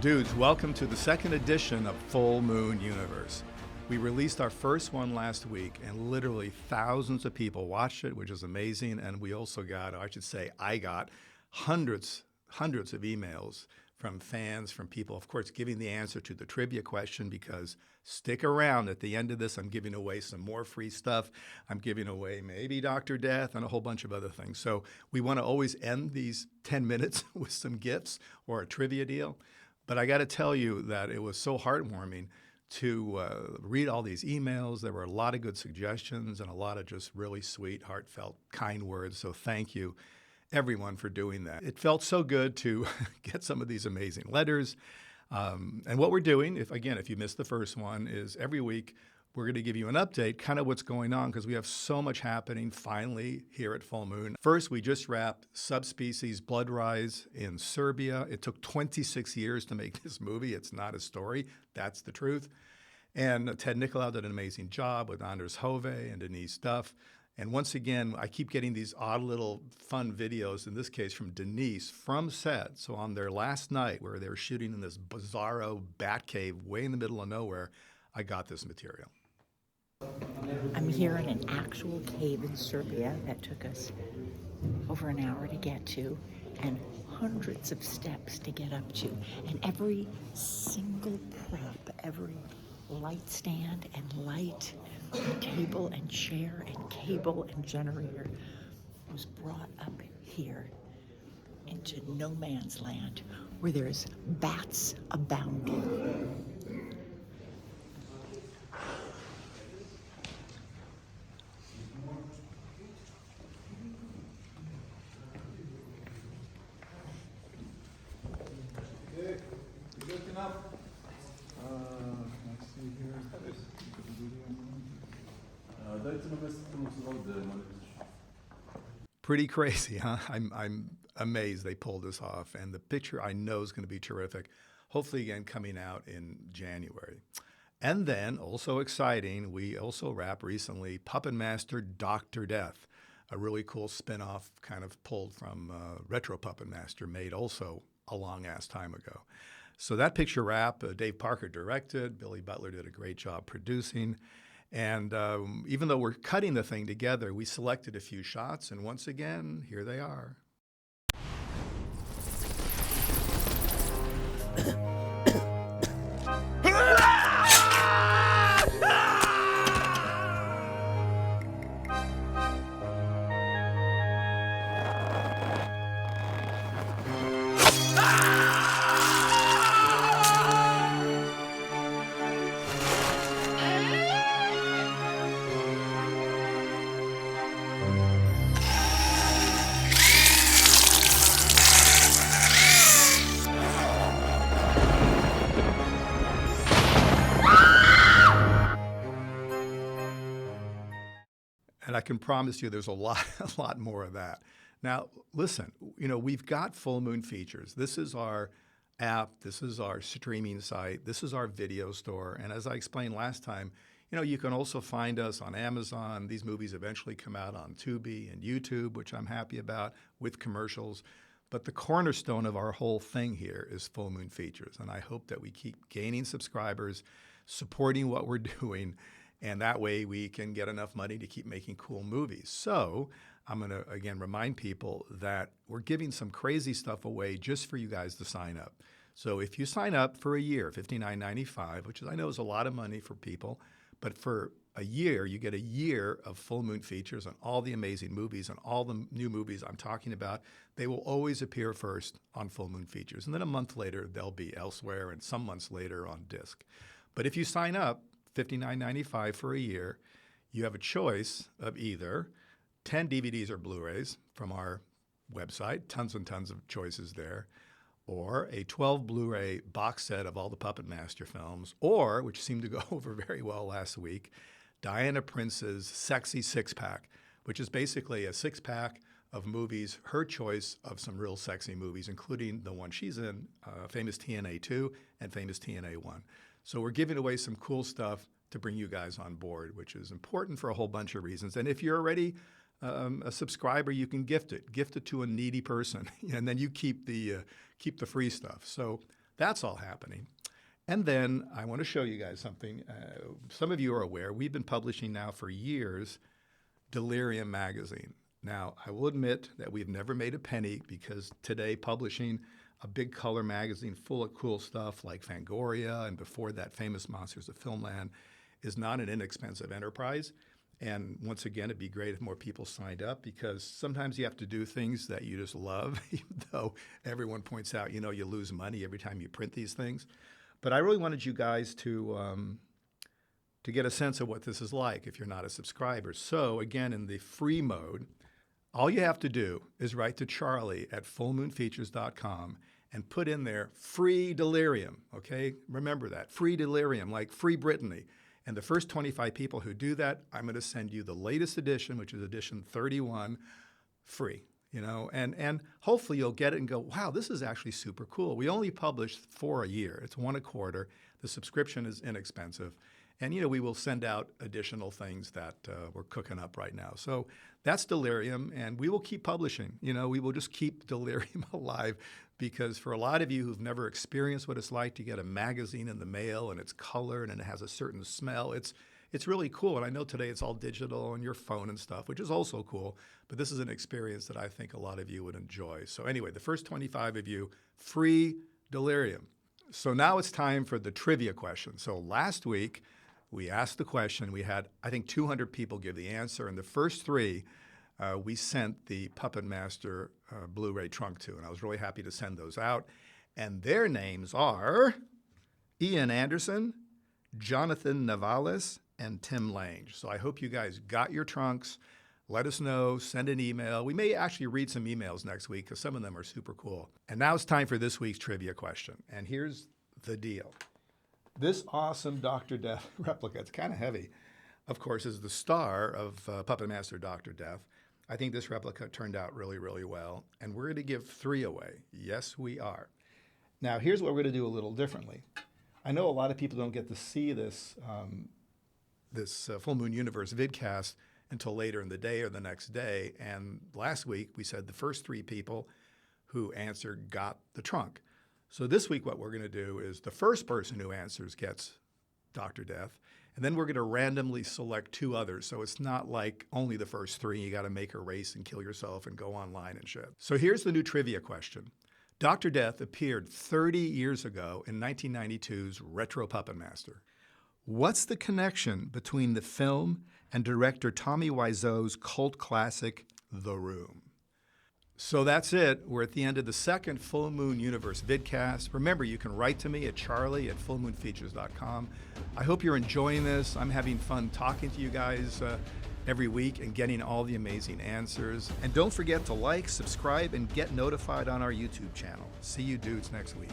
Dudes, welcome to the second edition of Full Moon Universe. We released our first one last week, and literally thousands of people watched it, which is amazing. And we also got, I got hundreds of emails from fans, from people, of course, giving the answer to the trivia question, because stick around. At the end of this, I'm giving away some more free stuff. I'm giving away maybe Dr. Death and a whole bunch of other things. So we want to always end these 10 minutes with some gifts or a trivia deal. But I got to tell you that it was so heartwarming to read all these emails. There were a lot of good suggestions and a lot of just really sweet, heartfelt, kind words. So thank you, everyone, for doing that. It felt so good to get some of these amazing letters. And what we're doing, if you missed the first one, is every week we're going to give you an update, kind of what's going on, because we have so much happening finally here at Full Moon. First, we just wrapped Subspecies Blood Rise in Serbia. It took 26 years to make this movie. It's not a story. That's the truth. And Ted Nicolau did an amazing job with Anders Hove and Denise Duff. And once again, I keep getting these odd little fun videos, in this case from Denise, from set. So on their last night, where they were shooting in this bizarro bat cave way in the middle of nowhere, I got this material. I'm here in an actual cave in Serbia that took us over an hour to get to, and hundreds of steps to get up to. And every single prop, every light stand and light, table and chair and cable and generator was brought up here into no man's land, where there's bats abounding. Pretty crazy, huh? I'm amazed they pulled this off, and the picture I know is going to be terrific. Hopefully, again, coming out in January. And then, also exciting, we also wrapped recently Puppet Master Dr. Death, a really cool spin-off kind of pulled from Retro Puppet Master, made also a long-ass time ago. So that picture wrap, Dave Parker directed, Billy Butler did a great job producing. And even though we're cutting the thing together, we selected a few shots, and once again, here they are. And I can promise you there's a lot more of that. Now, listen, we've got Full Moon Features. This is our app. This is our streaming site. This is our video store. And as I explained last time, you can also find us on Amazon. These movies eventually come out on Tubi and YouTube, which I'm happy about, with commercials. But the cornerstone of our whole thing here is Full Moon Features. And I hope that we keep gaining subscribers, supporting what we're doing, and that way we can get enough money to keep making cool movies. So I'm going to, again, remind people that we're giving some crazy stuff away just for you guys to sign up. So if you sign up for a year, $59.95, which I know is a lot of money for people, but for a year, you get a year of Full Moon Features on all the amazing movies and all the new movies I'm talking about. They will always appear first on Full Moon Features. And then a month later, they'll be elsewhere, and some months later on disc. But if you sign up, $59.95 for a year, you have a choice of either 10 DVDs or Blu-rays from our website, tons and tons of choices there, or a 12 Blu-ray box set of all the Puppet Master films, or, which seemed to go over very well last week, Diana Prince's Sexy Six-Pack, which is basically a six-pack of movies, her choice of some real sexy movies, including the one she's in, Famous TNA 2 and Famous TNA 1. So we're giving away some cool stuff to bring you guys on board, which is important for a whole bunch of reasons. And if you're already a subscriber, you can gift it to a needy person, and then you keep the free stuff. So that's all happening. And then I want to show you guys something. Some of you are aware, we've been publishing now for years Delirium magazine. Now, I will admit that we've never made a penny because today publishing a big color magazine full of cool stuff like Fangoria and before that Famous Monsters of Filmland is not an inexpensive enterprise. And once again, it'd be great if more people signed up because sometimes you have to do things that you just love, even though everyone points out, you know, you lose money every time you print these things. But I really wanted you guys to get a sense of what this is like if you're not a subscriber. So again, in the free mode, all you have to do is write to Charlie at fullmoonfeatures.com and put in there free Delirium, okay? Remember that, free Delirium, like free Brittany. And the first 25 people who do that, I'm going to send you the latest edition, which is edition 31, free. You know, and hopefully you'll get it and go, wow, this is actually super cool. We only publish 4 a year. It's 1 a quarter. The subscription is inexpensive. And, you know, we will send out additional things that we're cooking up right now. So that's Delirium, and we will keep publishing. You know, we will just keep Delirium alive because for a lot of you who've never experienced what it's like to get a magazine in the mail and it's colored and it has a certain smell, it's really cool. And I know today it's all digital on your phone and stuff, which is also cool. But this is an experience that I think a lot of you would enjoy. So anyway, the first 25 of you, free Delirium. So now it's time for the trivia question. So last week, we asked the question. We had, I think, 200 people give the answer. And the first 3, we sent the Puppet Master Blu-ray trunk to. And I was really happy to send those out. And their names are Ian Anderson, Jonathan Navales, and Tim Lange. So I hope you guys got your trunks. Let us know, send an email. We may actually read some emails next week because some of them are super cool. And now it's time for this week's trivia question. And here's the deal. This awesome Dr. Death replica, it's kind of heavy, of course, is the star of Puppet Master Dr. Death. I think this replica turned out really, really well. And we're going to give 3 away. Yes, we are. Now, here's what we're going to do a little differently. I know a lot of people don't get to see this Full Moon Universe vidcast until later in the day or the next day. And last week, we said the first 3 people who answered got the trunk. So this week, what we're going to do is the first person who answers gets Dr. Death. And then we're going to randomly select 2 others. So it's not like only the first 3. You got to make a race and kill yourself and go online and shit. So here's the new trivia question. Dr. Death appeared 30 years ago in 1992's Retro Puppet Master. What's the connection between the film and director Tommy Wiseau's cult classic, The Room? So that's it. We're at the end of the second Full Moon Universe vidcast. Remember, you can write to me at charlie@fullmoonfeatures.com. I hope you're enjoying this. I'm having fun talking to you guys every week and getting all the amazing answers. And don't forget to like, subscribe, and get notified on our YouTube channel. See you dudes next week.